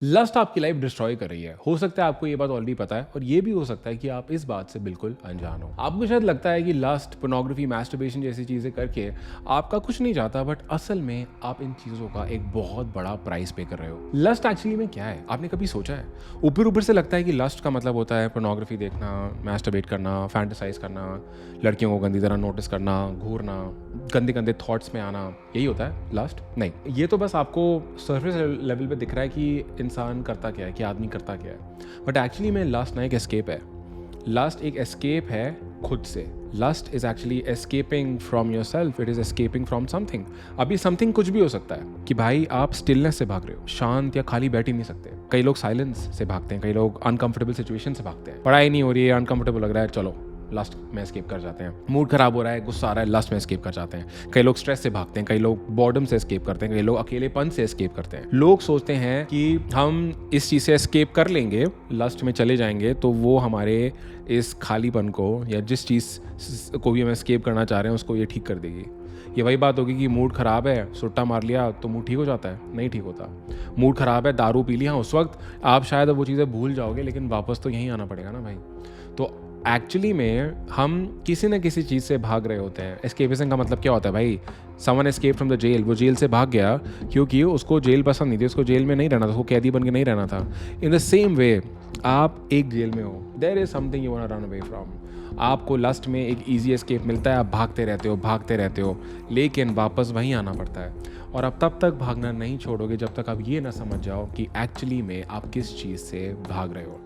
Lust आपकी life destroy कर रही है। हो सकता है आपको ये बात ऑलरेडी पता है और ये भी हो सकता है कि आप इस बात से बिल्कुल अनजान हो। आपको शायद लगता है कि लस्ट, पोर्नोग्राफी, मैस्टरबेशन जैसी चीज़ें करके आपका कुछ नहीं जाता, बट असल में आप इन चीज़ों का एक बहुत बड़ा प्राइस पे कर रहे हो। लस्ट एक्चुअली में क्या है, आपने कभी सोचा है? ऊपर ऊपर से लगता है कि लस्ट का मतलब होता है पोर्नोग्राफी देखना, मैस्टरबेट करना, फैंटेसाइज करना, लड़कियों को गंदी तरह नोटिस करना, घूरना, गंदे गंदे थॉट्स में आना, यही होता है लस्ट। नहीं, ये तो बस आपको सरफेस लेवल पे दिख रहा है कि इंसान करता क्या है, कि आदमी करता क्या है, बट एक्चुअली में लस्ट ना एक एस्केप है। लस्ट एक एस्केप है खुद से। Lust is actually escaping from your self, it is escaping from something. अभी समथिंग कुछ भी हो सकता है कि भाई आप स्टिलनेस से भाग रहे हो, शांत या खाली बैठ ही नहीं सकते। कई लोग साइलेंस से भागते हैं, कई लोग अनकंफर्टेबल सिचुएशन से भागते हैं। पढ़ाई नहीं हो रही है, अनकंफर्टेबल लग रहा है, चलो लस्ट में एस्केप कर जाते हैं। मूड खराब हो रहा है, गुस्सा आ रहा है, लस्ट में एस्केप कर जाते हैं। कई लोग स्ट्रेस से भागते हैं, कई लोग बॉर्डम से एस्केप करते हैं, कई लोग अकेलेपन से एस्केप करते हैं। लोग सोचते हैं कि हम इस चीज़ से एस्केप कर लेंगे, लस्ट में चले जाएंगे तो वो हमारे इस खालीपन को या जिस चीज़ को भी हम एस्केप करना चाह रहे हैं उसको ये ठीक कर देगी। ये वही बात होगी कि मूड ख़राब है, सुट्टा मार लिया तो मूड ठीक हो जाता है? नहीं ठीक होता। मूड ख़राब है, दारू पी लिया, उस वक्त आप शायद वो चीज़ें भूल जाओगे, लेकिन वापस तो यहीं आना पड़ेगा ना भाई। तो एक्चुअली में हम किसी न किसी चीज़ से भाग रहे होते हैं। एस्केपिज्म का मतलब क्या होता है भाई? Someone escape from the jail. वो जेल से भाग गया क्योंकि उसको जेल पसंद नहीं थी, उसको जेल में नहीं रहना था, उसको कैदी बन के नहीं रहना था। इन द सेम वे आप एक जेल में हो, there is something you want to run away from. आपको लस्ट में एक ईजी एस्केप मिलता है, आप भागते रहते हो, लेकिन वापस वहीं आना पड़ता है। और आप तब तक भागना नहीं छोड़ोगे जब तक आप ये ना समझ जाओ कि एक्चुअली में आप किस चीज़ से भाग रहे हो।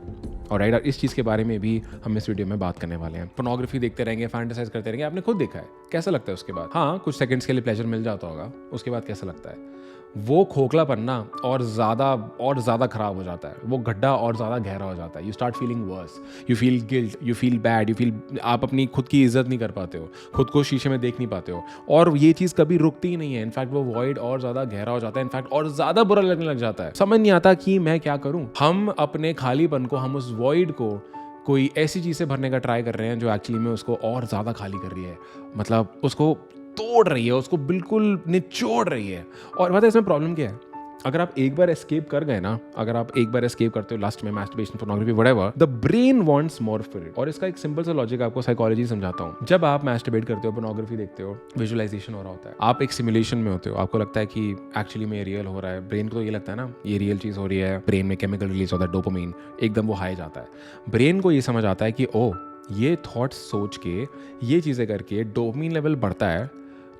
और राइट, इस चीज़ के बारे में भी हम इस वीडियो में बात करने वाले हैं। पोर्नोग्राफी देखते रहेंगे, फैंटेसाइज करते रहेंगे, आपने खुद देखा है कैसा लगता है उसके बाद? हाँ, कुछ सेकंड्स के लिए प्लेजर मिल जाता होगा, उसके बाद कैसा लगता है? वो खोखलापन ना और ज़्यादा खराब हो जाता है, वो गड्ढा और ज़्यादा गहरा हो जाता है। You start feeling verse, you feel guilt, you feel bad, you feel आप अपनी खुद की इज्जत नहीं कर पाते हो, खुद को शीशे में देख नहीं पाते हो, और ये चीज़ कभी रुकती ही नहीं है। इनफैक्ट वो वॉइड और ज़्यादा गहरा हो जाता है, इनफैक्ट और ज़्यादा बुरा लगने लग जाता है। समझ नहीं आता कि मैं क्या करूँ। हम अपने खालीपन को, हम उस वॉइड को कोई ऐसी चीज़ से भरने का ट्राई कर रहे हैं जो एक्चुअली में उसको और ज़्यादा खाली कर रही है, मतलब उसको तोड़ रही है, उसको बिल्कुल निचोड़ रही है। और पता है इसमें प्रॉब्लम क्या है? अगर आप एक बार एस्केप कर गए ना, अगर आप एक बार एस्केप करते हो लास्ट में, masturbation, pornography, whatever, the brain wants more of it. और इसका एक सिंपल सा लॉजिक आपको साइकोलॉजी समझाता हूँ। जब आप मैस्टरबेट करते हो, पोर्नोग्राफी देखते हो, विजुअलाइजेशन हो रहा होता है, आप एक सिमुलेशन में होते हो, आपको लगता है कि एक्चुअली में रियल हो रहा है। ब्रेन को तो ये लगता है ना ये रियल चीज़ हो रही है, ब्रेन में केमिकल रिलीज होता है, डोपामिन, एकदम वो हाई जाता है। ब्रेन को ये समझ आता है कि ओ, ये थॉट्स सोच के, ये चीज़ें करके डोपामिन लेवल बढ़ता है,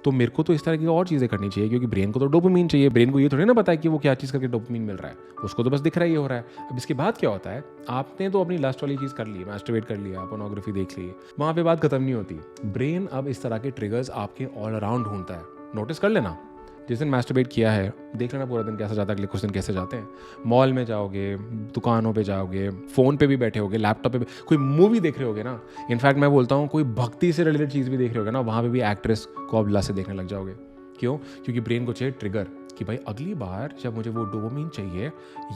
तो मेरे को तो इस तरह की और चीज़ें करनी चाहिए, क्योंकि ब्रेन को तो डोपामिन चाहिए। ब्रेन को ये थोड़ी ना पता है कि वो क्या चीज़ करके डोपामिन मिल रहा है, उसको तो बस दिख रहा ही हो रहा है। अब इसके बाद क्या होता है? आपने तो अपनी लास्ट वाली चीज़ कर ली, मैस्टरबेट कर लिया, पोर्नोग्राफी देख ली, वहाँ पे बात खत्म नहीं होती। ब्रेन अब इस तरह के ट्रिगर्स आपके ऑल अराउंड ढूंढता है। नोटिस कर लेना, जिस दिन मैस्टरबेट किया है, देख लेना पूरा दिन कैसा जाता है, अगले कुछ दिन कैसे जाते हैं। मॉल में जाओगे, दुकानों पे जाओगे, फ़ोन पे भी बैठे होगे, लैपटॉप पे भी कोई मूवी देख रहे होगे ना, इनफैक्ट मैं बोलता हूँ कोई भक्ति से रिलेटेड चीज़ भी देख रहे होगे ना, वहाँ पे भी एक्ट्रेस को अब लस्ट से देखने लग जाओगे। क्यों? क्योंकि ब्रेन को चाहिए ट्रिगर कि भाई अगली बार जब मुझे वो डोपामिन चाहिए,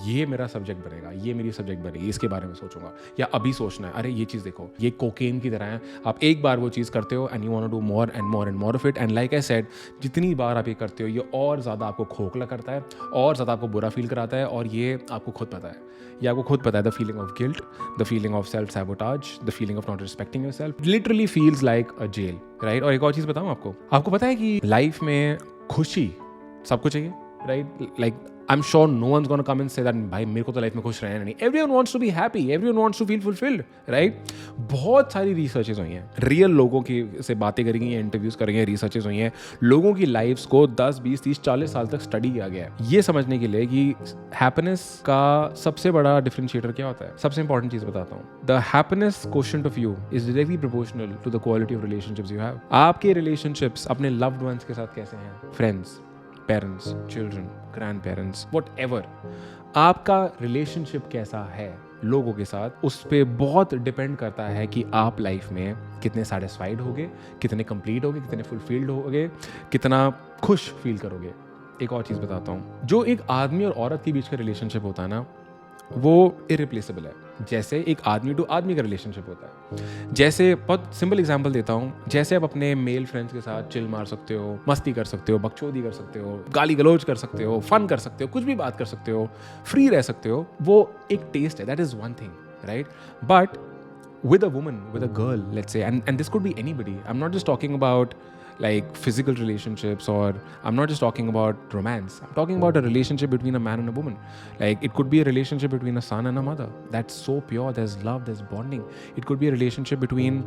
ये मेरा सब्जेक्ट बनेगा, ये मेरी सब्जेक्ट बनेगी, इसके बारे में सोचूंगा। या अभी सोचना है, अरे ये चीज़ देखो, ये कोकेन की तरह है। आप एक बार वो चीज़ करते हो and you want to do more and more and more of it, and like I said, जितनी बार आप ये करते हो, ये और ज़्यादा आपको खोखला करता है, और ज़्यादा आपको बुरा फील कराता है, और ये आपको खुद पता है। ये आपको खुद पता है। The feeling of guilt, the feeling of self sabotage, the feeling of not respecting yourself literally feels like a jail, right? और एक और चीज़ बताऊँ आपको पता है कि लाइफ में खुशी सबको चाहिए, right? Like I am sure no one's gonna come and say that भाई मेरे को तो लाइफ में खुश रहना नहीं। Everyone wants to be happy, everyone wants to feel fulfilled, right? बहुत सारी रिसर्चेज हुई हैं, रियल लोगों की से बातें करी गई हैं, इंटरव्यूज करी गए, रिसर्चेज हुई हैं, लोगों की लाइफ्स को 10, 20, 30, 40 साल तक स्टडी किया गया है ये समझने के लिए कि हैप्पीनेस का सबसे बड़ा डिफरेंशिएटर क्या होता है। सबसे इंपॉर्टेंट चीज बताता हूँ, the happiness quotient of you is directly proportional to the quality of relationships you have. आपके रिलेशनशिप्स अपने लव्ड वंस के साथ कैसे हैं, friends, parents, children, grand parents, whatever, आपका रिलेशनशिप कैसा है लोगों के साथ, उस पर बहुत डिपेंड करता है कि आप लाइफ में कितने सेटिस्फाइड होगे, कितने कंप्लीट होगे, कितने फुलफिल्ड होगे, कितना खुश फील करोगे। एक और चीज़ बताता हूँ, जो एक आदमी और औरत के बीच का रिलेशनशिप होता है ना, वो इरिप्लेसेबल है। जैसे एक आदमी टू आदमी का रिलेशनशिप होता है। जैसे बहुत सिंपल एग्जांपल देता हूँ, जैसे आप अपने मेल फ्रेंड्स के साथ चिल मार सकते हो, मस्ती कर सकते हो, बकचोदी कर सकते हो, गाली गलौज कर सकते हो, फन कर सकते हो, कुछ भी बात कर सकते हो, फ्री रह सकते हो, वो एक टेस्ट है, that is one thing, right? But with a woman, with a girl, let's say, and this could be anybody. I'm not just talking about like physical relationships, or I'm not just talking about romance. I'm talking about a relationship between a man and a woman. Like it could be a relationship between a son and a mother. That's so pure. There's love, there's bonding. It could be a relationship between,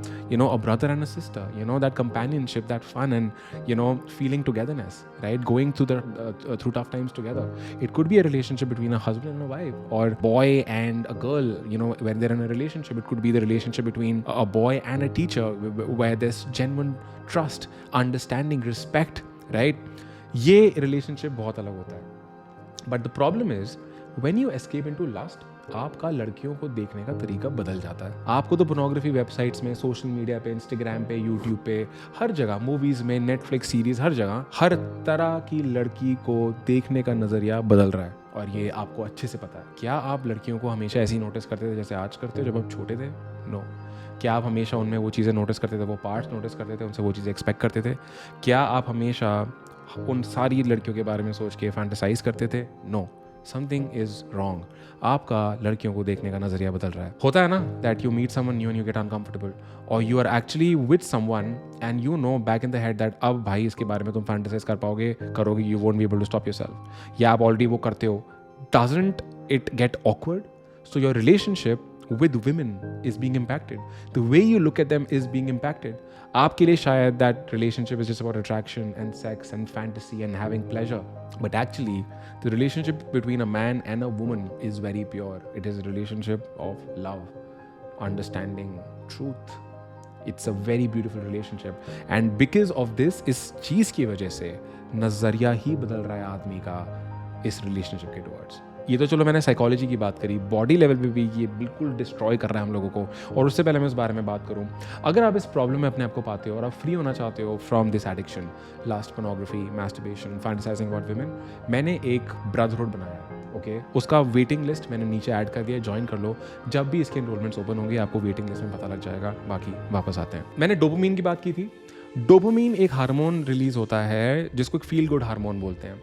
a brother and a sister, that companionship, that fun, and feeling togetherness, right? Going through through tough times together. It could be a relationship between a husband and a wife, or boy and a girl, when they're in a relationship. It could be the relationship between a boy and a teacher, where there's genuine trust, understanding, respect, right? ये relationship बहुत अलग होता है। But the problem is when you escape into lust, आपका लड़कियों को देखने का तरीका बदल जाता है। आपको तो पोर्नोग्राफी वेबसाइट्स में, सोशल मीडिया पे, इंस्टाग्राम पे, यूट्यूब पे, हर जगह, मूवीज में, नेटफ्लिक्स सीरीज, हर जगह हर तरह की लड़की को देखने का नजरिया बदल रहा है, और ये आपको अच्छे से पता है। क्या आप लड़कियों को हमेशा ऐसे ही नोटिस करते थे जैसे आज करते हो जब आप छोटे थे? नो। क्या आप हमेशा उनमें वो चीज़ें नोटिस करते थे, वो पार्ट्स नोटिस करते थे, उनसे वो चीज़ें एक्सपेक्ट करते थे? क्या आप हमेशा उन सारी लड़कियों के बारे में सोच के फैंटेसाइज करते थे? No, something is wrong. आपका लड़कियों को देखने का नजरिया बदल रहा है। होता है ना that you meet someone new and you get uncomfortable, और you are actually with someone and you know back in the head that अब भाई इसके बारे में तुम फैंटेसाइज कर पाओगे, करोगे, you won't be able to stop yourself, या आप ऑलरेडी वो करते हो। Doesn't it get awkward? So your relationship with women is being impacted. The way you look at them is being impacted. आपके लिए शायद that relationship is just about attraction and sex and fantasy and having pleasure. But actually, the relationship between a man and a woman is very pure. It is a relationship of love, understanding, truth. It's a very beautiful relationship. And because of this, इस चीज़ की वजह से नज़रिया ही बदल रहा है आदमी का इस रिलेशनशिप के टुवर्ड्स। ये तो चलो मैंने साइकोलॉजी की बात करी, बॉडी लेवल पे भी ये बिल्कुल डिस्ट्रॉय कर रहा है हम लोगों को। और उससे पहले मैं इस बारे में बात करूँ, अगर आप इस प्रॉब्लम में अपने आप को पाते हो और आप फ्री होना चाहते हो from this addiction, last pornography, masturbation, fantasising about women, मैंने एक ब्रदरहुड बनाया है, ओके? उसका वेटिंग लिस्ट मैंने नीचे ऐड कर दिया, ज्वाइन कर लो। जब भी इसके एनरोलमेंट्स ओपन होंगे आपको वेटिंग लिस्ट में पता लग जाएगा। बाकी वापस आते हैं, मैंने डोपामिन की बात की थी। डोपामिन एक हार्मोन रिलीज होता है जिसको एक फील गुड हार्मोन बोलते हैं।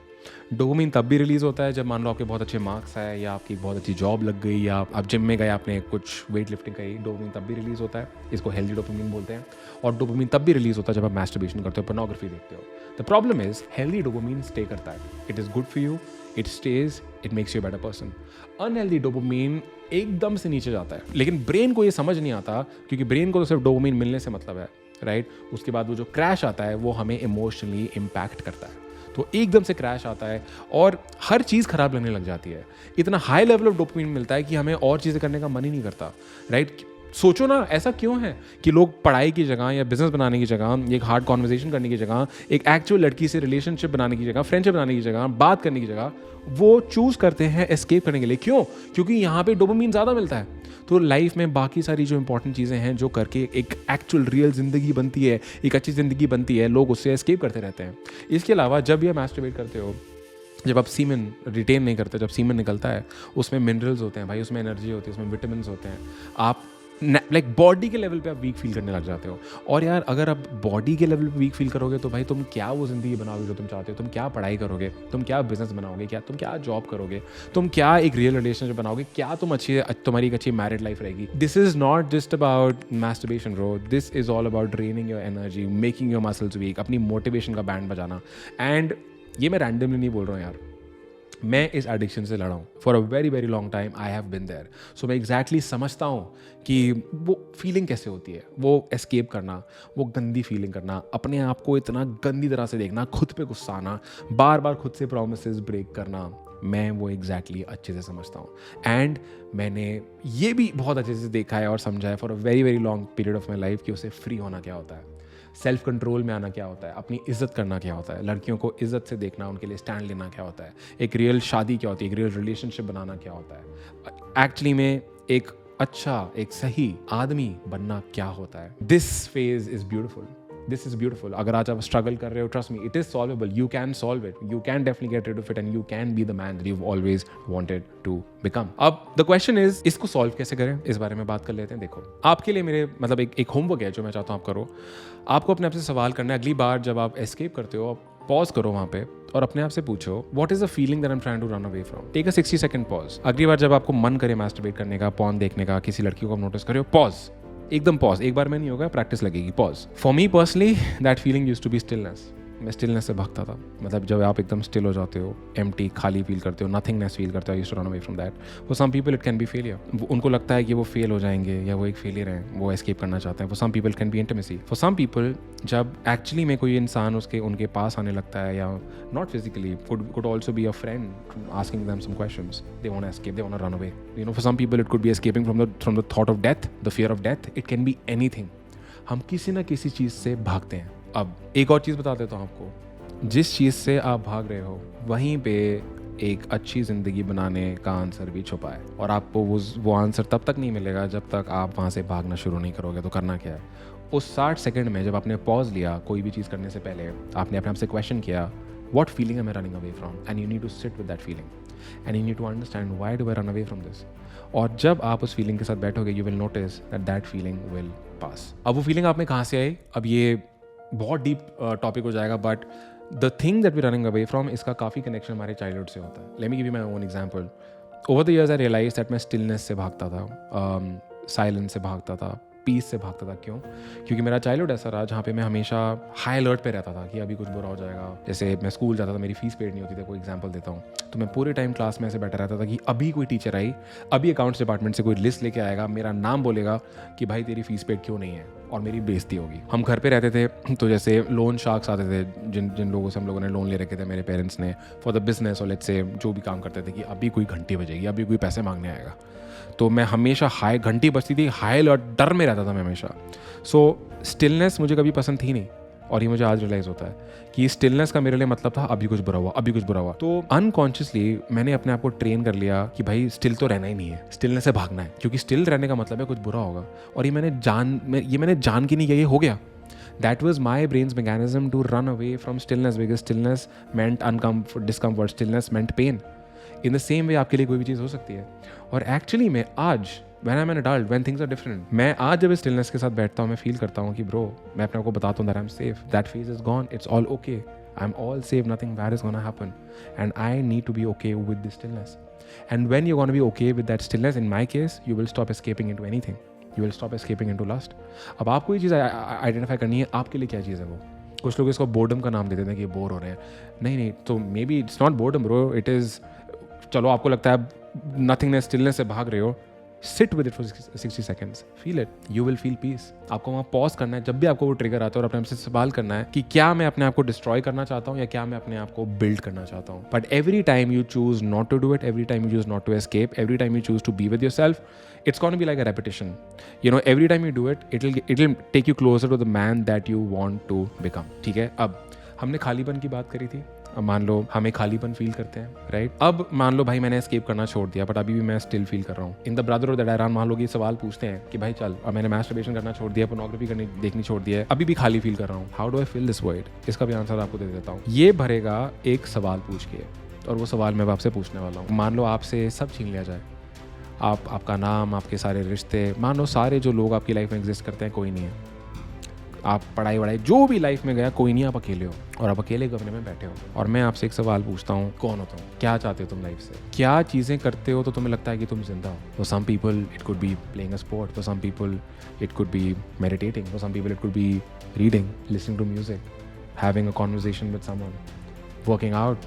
डोपामिन तब भी रिलीज़ होता है जब मान लो आपके बहुत अच्छे मार्क्स आए, या आपकी बहुत अच्छी जॉब लग गई, या आप जिम में गए, आपने कुछ वेट लिफ्टिंग करी, डोपामिन तब भी रिलीज़ होता है। इसको हेल्दी डोपामिन बोलते हैं। और डोपामिन तब भी रिलीज़ होता है जब आप मैस्टरबेशन करते हो, पोर्नोग्राफी देखते हो। The problem is healthy dopamine stay करता है, it is good for you, it stage, it makes you better person. Unhealthy dopamine एकदम से नीचे जाता है, लेकिन ब्रेन को ये समझ नहीं आता, क्योंकि ब्रेन को तो सिर्फ डोपामिन मिलने से मतलब है, राइट? उसके बाद वो जो क्रैश आता है वो हमें इमोशनली इम्पैक्ट करता है। तो एकदम से क्रैश आता है और हर चीज़ खराब लगने लग जाती है। इतना हाई लेवल ऑफ डोपामिन मिलता है कि हमें और चीज़ें करने का मन ही नहीं करता, राइट? सोचो ना, ऐसा क्यों है कि लोग पढ़ाई की जगह या बिजनेस बनाने की जगह, एक हार्ड कॉन्वर्सेशन करने की जगह, एक एक्चुअल लड़की से रिलेशनशिप बनाने की जगह, फ्रेंडशिप बनाने की जगह, बात करने की जगह, वो चूज करते हैं एस्केप करने के लिए। क्यों? क्योंकि यहाँ पे डोपामिन ज़्यादा मिलता है। तो लाइफ में बाकी सारी जो इंपॉर्टेंट चीज़ें हैं जो करके एक एक्चुअल रियल ज़िंदगी बनती है, एक अच्छी ज़िंदगी बनती है, लोग उससे एस्केप करते रहते हैं। इसके अलावा जब भी आप मैस्टरबेट करते हो, जब आप सीमेन रिटेन नहीं करते, जब सीमेन निकलता है उसमें मिनरल्स होते हैं भाई, उसमें एनर्जी होती है, उसमें विटामिन होते हैं। आप लाइक बॉडी के लेवल पे आप वीक फील करने लग जाते हो। और यार अगर आप बॉडी के लेवल पे वीक फील करोगे तो भाई तुम क्या वो ज़िंदगी बनाओगे जो तुम चाहते हो? तुम क्या पढ़ाई करोगे? तुम क्या बिजनेस बनाओगे? क्या तुम क्या जॉब करोगे? तुम क्या एक रियल रिलेशनशिप बनाओगे? क्या तुम्हारी एक अच्छी मैरिड लाइफ रहेगी? This is not just about masturbation bro, this is all about draining your energy, making your muscles weak, अपनी मोटिवेशन का बैंड बजाना। एंड ये मैं रैंडमली नहीं बोल रहा हूँ यार, मैं इस एडिक्शन से लड़ा हूँ for a very very long time. I have been there, so मैं एग्जैक्टली समझता हूँ कि वो फीलिंग कैसे होती है, वो एस्केप करना, वो गंदी फीलिंग करना, अपने आप को इतना गंदी तरह से देखना, खुद पे गुस्सा आना, बार बार खुद से प्रोमिसेस ब्रेक करना। मैं वो एग्जैक्टली अच्छे से समझता हूँ। एंड मैंने ये भी बहुत अच्छे से देखा है और समझा है for a very very long period of my life कि उसे फ्री होना क्या होता है, सेल्फ कंट्रोल में आना क्या होता है, अपनी इज्जत करना क्या होता है, लड़कियों को इज्जत से देखना, उनके लिए स्टैंड लेना क्या होता है, एक रियल शादी क्या होती है, एक रियल रिलेशनशिप बनाना क्या होता है, एक्चुअली में एक अच्छा, एक सही आदमी बनना क्या होता है। This phase is beautiful this is beautiful. अगर आज आप स्ट्रगल कर रहे हो, trust me, it is solvable. You can solve it. You can definitely get rid of it and you can be the man that you always wanted to become. अब the question is, इसको solve कैसे करें, इस बारे में बात कर लेते हैं. देखो, आपके लिए मेरे मतलब एक होमवर्क है जो मैं चाहता हूँ आप करो. आपको अपने आप से सवाल करना है. अगली बार जब आप एस्केप करते हो, आप पॉज करो वहाँ पे और अपने आप से पूछो, what is the feeling that I am trying to run away from. Take a 60 second pause. अगली बार जब आपको मन करे मास्टरबेट करने का, पॉर्न देखने का, किसी लड़की को आप नोटिस करो, पॉज, एकदम पॉज. एक बार में नहीं होगा, प्रैक्टिस लगेगी. Pause. For me personally that feeling used to be stillness. मैं स्टिलनेस से भागता था. मतलब जब आप एकदम स्टिल हो जाते हो, एम्प्टी, खाली फील करते हो, नथिंगनेस फील करते हो, I used to run away from that. For some people it can be failure. उनको लगता है कि वो फेल हो जाएंगे या वो एक फेलियर हैं, वो एस्केप करना चाहते हैं. For some people can be intimacy. For some people जब एक्चुअली में कोई इंसान उनके पास आने लगता है, या not physically, could also be a friend asking them some questions, they want to escape, they want to run away. You know, for some people it could be escaping from the thought of death, the fear of death. It can be anything. हम किसी ना किसी चीज़ से भागते हैं. अब एक और चीज़ बता देता हूँ आपको. जिस चीज़ से आप भाग रहे हो, वहीं पे एक अच्छी ज़िंदगी बनाने का आंसर भी छुपा है. और आपको वो आंसर तब तक नहीं मिलेगा जब तक आप वहाँ से भागना शुरू नहीं करोगे. तो करना क्या है, उस 60 सेकंड में जब आपने पॉज लिया कोई भी चीज़ करने से पहले, आपने अपने आप से क्वेश्चन किया, what feeling am I running away from? And you need to sit with that feeling. And you need to understand, why do I run away from this? और जब आप उस फीलिंग के साथ बैठोगे, you will notice that feeling will pass. अब वो feeling आप में कहाँ से आई, अब ये बहुत डीप टॉपिक हो जाएगा, but the thing that we running away from, इसका काफ़ी कनेक्शन हमारे चाइल्डहुड से होता है. Let me give you my own example. Over the years I realise that मैं स्टिलनेस से भागता था, साइलेंस से भागता था, पीस से भागता था. क्यों? क्योंकि मेरा चाइल्डहुड ऐसा रहा जहाँ पे मैं हमेशा हाई अलर्ट पे रहता था कि अभी कुछ बुरा हो जाएगा. जैसे मैं स्कूल जाता था, मेरी फीस पेड नहीं होती थी, कोई एग्जांपल देता हूँ, तो मैं पूरे टाइम क्लास में ऐसे बैठा रहता था कि अभी कोई टीचर आई, अभी अकाउंट्स डिपार्टमेंट से कोई लिस्ट लेके आएगा, मेरा नाम बोलेगा कि भाई तेरी फीस पेड क्यों नहीं है, और मेरी बेइज्जती होगी. हम घर पे रहते थे, तो जैसे लोन शार्क्स आते थे, जिन लोगों से हम लोगों ने लोन ले रखे थे, मेरे पेरेंट्स ने, फॉर द बिजनेस, और लेट्स से जो भी काम करते थे कि अभी कोई घंटी बजेगी, अभी कोई पैसे मांगने आएगा. तो मैं हमेशा हाई, घंटी बजती थी, हाई अलर्ट, डर में रहता था मैं हमेशा. सो स्टिलनेस मुझे कभी पसंद थी नहीं, और ये मुझे आज रियलाइज़ होता है कि स्टिलनेस का मेरे लिए मतलब था अभी कुछ बुरा हुआ, अभी कुछ बुरा हुआ. तो अनकॉन्शियसली मैंने अपने आप को ट्रेन कर लिया कि भाई स्टिल तो रहना ही नहीं है, स्टिलनेस से भागना है, क्योंकि स्टिल रहने का मतलब है कुछ बुरा होगा. और ये मैंने जान के नहीं किया, ये हो गया. That was my brain's mechanism to run away from stillness, because stillness meant discomfort, stillness meant pain. In the same way आपके लिए कोई भी चीज़ हो सकती है. और एक्चुअली मैं आज, when I'm an adult, when things are different, मैं आज जब स्टिलनेस के साथ बैठता हूँ, मैं फील करता हूँ कि ब्रो, मैं अपने आप को बताता हूँ that I'm safe, that phase is gone, it's all okay, I'm all safe, nothing bad is gonna happen, and I need to be okay with this stillness. And when you're gonna be okay with that stillness, in my case, you will stop escaping into anything. You will stop escaping into lust. अब आपको ये चीज़ identify करनी है, आपके लिए क्या चीज़ है वो. कुछ लोग इसको बोर्डम का नाम दे देते हैं कि बोर हो रहे हैं. नहीं, तो may be it's not boredom bro, it is, चलो आपको लगता है नथिंगनेस, स्टिलनेस से भाग रहे हो, sit with it for 60 seconds, feel it, you will feel peace. आपको वहाँ पॉज करना है जब भी आपको वो ट्रिगर आता है, और अपने आपसे सवाल करना है कि क्या मैं अपने आप को डिस्ट्रॉय करना चाहता हूँ या क्या मैं अपने आप को बिल्ड करना चाहता हूँ. But every time you choose not to do it, every time you choose not to escape, every time you choose to be with yourself, it's going to be like a repetition. You know, every time you do it, it'll take you closer to the man that you want to become. ठीक है. अब हमने खालीपन की बात करी थी. अब मान लो हमें खालीपन फील करते हैं, राइट. अब मान लो भाई मैंने एस्केप करना छोड़ दिया, बट अभी भी मैं स्टिल फील कर रहा हूँ. In the brotherhood that I run, मान लो ये सवाल पूछते हैं कि भाई चल, अब मैंने मैस्टरबेशन करना छोड़ दिया, पोर्नोग्राफी देखनी छोड़ दिया है, अभी भी खाली फील कर रहा हूँ. How do I fill this void? इसका भी आंसर आपको दे देता हूँ. ये भरेगा एक सवाल पूछ के, और वो सवाल मैं आपसे पूछने वाला हूँ. मान लो आपसे सब छीन लिया जाए, आपका नाम, आपके सारे रिश्ते, मान लो सारे जो लोग आपकी लाइफ में एग्जिस्ट करते हैं, कोई नहीं है. आप पढ़ाई जो भी लाइफ में गया, कोई नहीं, आप अकेले हो, और आप अकेले कमरे में बैठे हो. और मैं आपसे एक सवाल पूछता हूँ, कौन हो तुम? क्या चाहते हो तुम लाइफ से? क्या चीज़ें करते हो तो तुम्हें लगता है कि तुम जिंदा हो? For some people it could be playing a sport, for some people it could be meditating, for some people it could be reading, listening to music, having a conversation with someone, working out,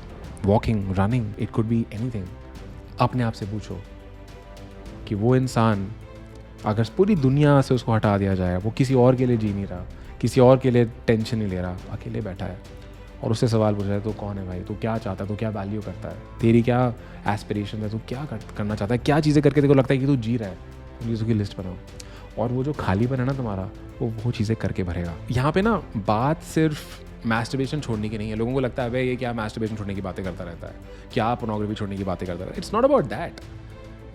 walking, running, it could be anything. अपने आप से पूछो कि वो इंसान, अगर पूरी दुनिया से उसको हटा दिया जाए, वो किसी और के लिए जी नहीं रहा, किसी और के लिए टेंशन नहीं ले रहा, अकेले बैठा है, और उससे सवाल पूछा है, तो कौन है भाई, तू क्या चाहता है, तू क्या वैल्यू करता है, तेरी क्या एस्पिरेशन है, तू क्या करना चाहता है, क्या चीज़ें करके तेरे को लगता है कि तू जी रहा है, उन चीज़ों की लिस्ट बनाओ. और वो जो खालीपन है ना तुम्हारा, वो चीज़ें करके भरेगा. यहाँ पे ना बात सिर्फ मैस्टरबेशन छोड़ने की नहीं है. लोगों को लगता है भाई ये क्या मैस्टरबेशन छोड़ने की बातें करता रहता है, क्या पोर्नोग्राफी छोड़ने की बातें करता रहता है. It's not about that.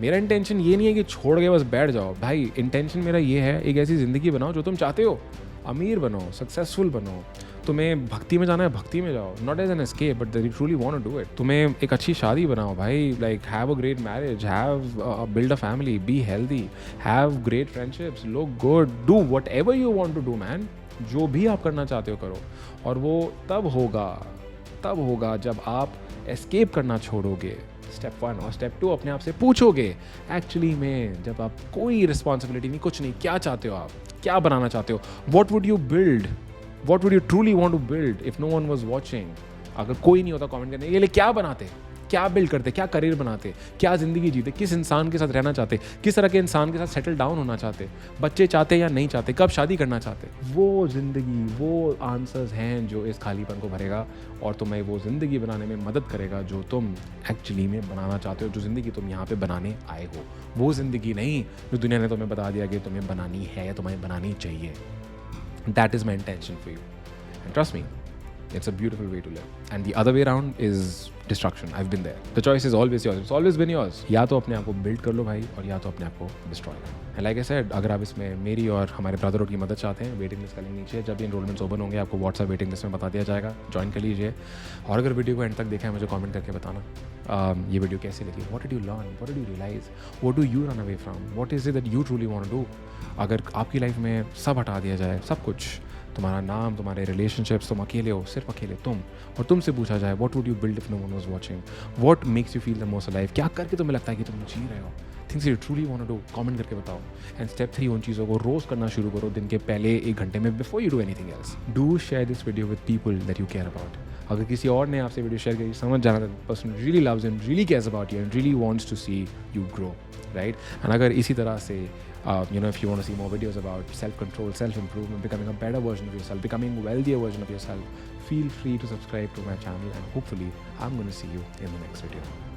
मेरा इंटेंशन ये नहीं है कि छोड़ के बस बैठ जाओ. भाई इंटेंशन मेरा ये है, एक ऐसी ज़िंदगी बनाओ जो तुम चाहते हो. अमीर बनो, सक्सेसफुल बनो। तुम्हें भक्ति में जाना है, भक्ति में जाओ, not as an escape but you truly want to do it. तुम्हें एक अच्छी शादी बनाओ भाई, like have a great marriage, have build a family, be healthy, have great friendships, look good, do whatever you want to do man. जो भी आप करना चाहते हो करो, और वो तब होगा जब आप एस्केप करना छोड़ोगे, स्टेप 1। और स्टेप 2 अपने आप से पूछोगे एक्चुअली में, जब आप कोई रिस्पॉन्सिबिलिटी नहीं, कुछ नहीं, क्या चाहते हो आप, क्या बनाना चाहते हो, what would you build, what would you truly want to build if no one was watching. अगर कोई नहीं होता कॉमेंट करने के लिए, क्या बनाते, क्या बिल्ड करते, क्या करियर बनाते, क्या ज़िंदगी जीते, किस इंसान के साथ रहना चाहते, किस तरह के इंसान के साथ सेटल डाउन होना चाहते, बच्चे चाहते या नहीं चाहते, कब शादी करना चाहते। वो ज़िंदगी, वो आंसर्स हैं जो इस खालीपन को भरेगा और तुम्हें वो ज़िंदगी बनाने में मदद करेगा जो तुम एक्चुअली में बनाना चाहते हो, जो ज़िंदगी तुम यहाँ पे बनाने आए हो। वो ज़िंदगी नहीं जो दुनिया ने तुम्हें बता दिया कि तुम्हें बनानी है या तुम्हें बनानी चाहिए। That is my intention for you. And trust me, it's a beautiful way to live. And the other way around is destruction. I've been there. The choice is always yours. It's always been yours. या तो अपने आप को build कर लो भाई, और या तो अपने आप को destroy करो। And like I said, अगर आप इसमें मेरी और हमारे ब्रदरहुड की मदद चाहते हैं, वेटिंग लिस्ट का लिंक नीचे है। जब भी एनरोलमेंट्स ओपन होंगे आपको व्हाट्सएप वेटिंग लिस्ट में बता दिया जाएगा, ज्वाइन कर लीजिए। और अगर वीडियो को एंड तक देखा है, मुझे कमेंट करके बताना ये वीडियो कैसी लगी, what did you learn, what did you realise, what do you run away from, what is it that you truly want to do. अगर आपकी लाइफ में सब हटा दिया जाए, सब कुछ, तुम्हारा नाम, तुम्हारे रिलेशनशिप्स, तुम अकेले हो, सिर्फ अकेले तुम, और तुमसे पूछा जाए what would you build if no one was watching, what makes you feel the most alive, क्या करके तुम्हें लगता है कि तुम जी रहे हो, things you truly want to do, comment करके बताओ। एंड स्टेप 3, उन चीज़ों को रोज़ करना शुरू करो दिन के पहले 1 घंटे में, before you do anything else. Do share this video with people that you care about. अगर किसी और ने आपसे वीडियो शेयर करी, समझ जाना that person really loves and really cares about you and really wants to see you grow, right. And अगर इसी तरह से if you want to see more videos about self-control, self-improvement, becoming a better version of yourself, becoming a wealthier version of yourself, feel free to subscribe to my channel, and hopefully I'm going to see you in the next video.